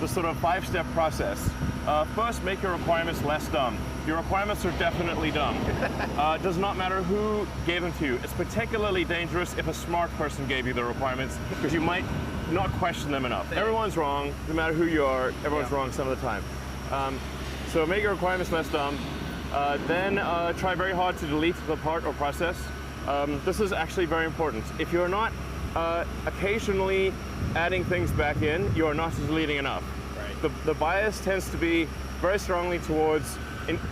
the sort of 5-step process. First, make your requirements less dumb. Your requirements are definitely dumb. It does not matter who gave them to you. It's particularly dangerous if a smart person gave you the requirements, because you might not question them enough. Everyone's wrong, no matter who you are, everyone's wrong some of the time. So make your requirements less dumb. Then try very hard to delete the part or process. This is actually very important. If you're not occasionally adding things back in, you are not deleting enough. Right. The bias tends to be very strongly towards,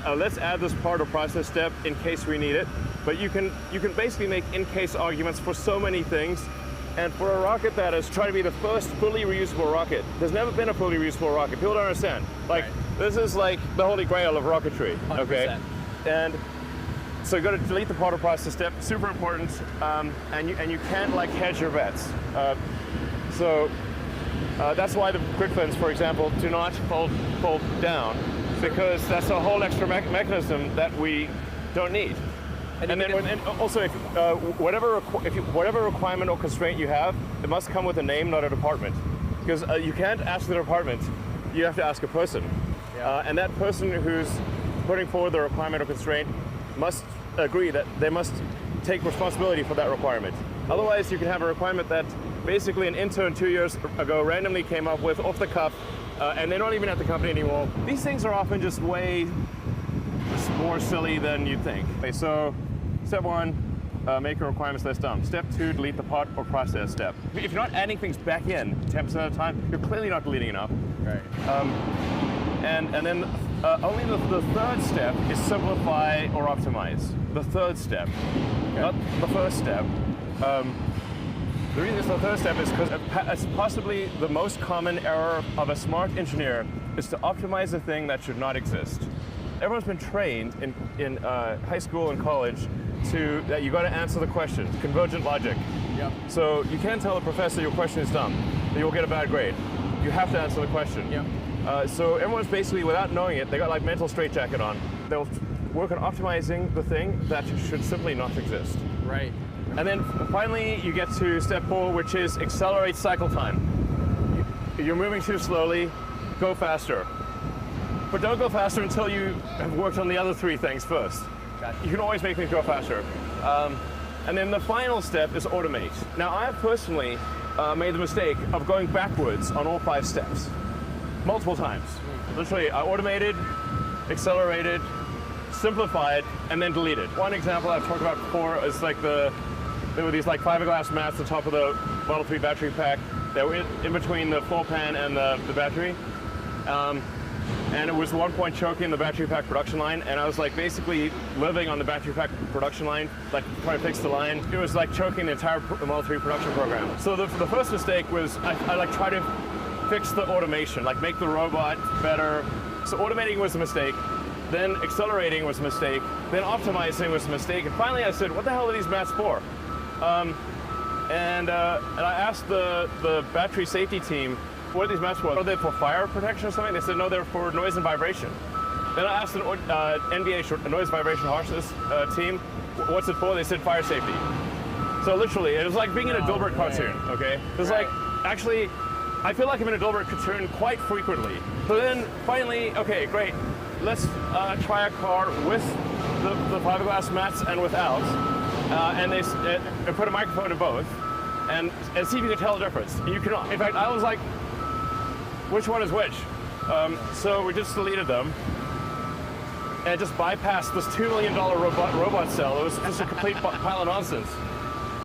let's add this part or process step in case we need it. But you can basically make in-case arguments for so many things. And for a rocket that is trying to be the first fully reusable rocket, there's never been a fully reusable rocket. People don't understand. Like, this is like the holy grail of rocketry, 100%. Okay? And so you got to delete the part or process step, super important, and you can't like hedge your bets. That's why the quick fins, for example, do not fold down, because that's a whole extra mechanism that we don't need. And also, if whatever requirement or constraint you have, it must come with a name, not a department, because you can't ask the department. You have to ask a person, and that person who's putting forward the requirement or constraint must agree that they must take responsibility for that requirement. Otherwise, you can have a requirement that basically an intern 2 years ago randomly came up with off the cuff, and they're not even at the company anymore. These things are often just way more silly than you'd think. Okay, so step 1, make your requirements less dumb. Step 2, delete the part or process step. If you're not adding things back in 10% of the time, you're clearly not deleting enough. Right. And then only the third step is simplify or optimize. The third step, not the first step. The reason it's the third step is because it's possibly the most common error of a smart engineer is to optimize a thing that should not exist. Everyone's been trained in high school and college that you got to answer the question, convergent logic. Yep. So you can't tell the professor your question is dumb, that you'll get a bad grade. You have to answer the question. Yep. So everyone's basically, without knowing it, they got like mental straitjacket on. They'll work on optimizing the thing that should simply not exist. Right. And then finally you get to step 4, which is accelerate cycle time. You're moving too slowly, go faster. But don't go faster until you have worked on the other 3 things first. Gotcha. You can always make things go faster. And then the final step is automate. Now, I have personally made the mistake of going backwards on all 5 steps, multiple times. Literally, I automated, accelerated, simplified, and then deleted. One example I've talked about before is like there were these like fiberglass mats at the top of the Model 3 battery pack. They were in between the floor pan and the battery. And it was at one point choking the battery pack production line, and I was like basically living on the battery pack production line, like trying to fix the line. It was like choking the entire Model 3 production program. So the first mistake was I like tried to fix the automation, like make the robot better. So automating was a mistake, then accelerating was a mistake, then optimizing was a mistake, and finally I said, what the hell are these mats for? And I asked the battery safety team, what are these mats for? Are they for fire protection or something? They said, no, they're for noise and vibration. Then I asked an NBA noise vibration harshness team, what's it for? They said fire safety. So literally, it was like being in a Dilbert cartoon, okay? It was like, actually, I feel like I'm in a Dilbert cartoon quite frequently. So then finally, okay, great. Let's try a car with the fiberglass mats and without. And they put a microphone in both and see if you can tell the difference. You cannot. In fact, I was like, which one is which? So we just deleted them and just bypassed this $2 million robot cell. It was just a complete pile of nonsense.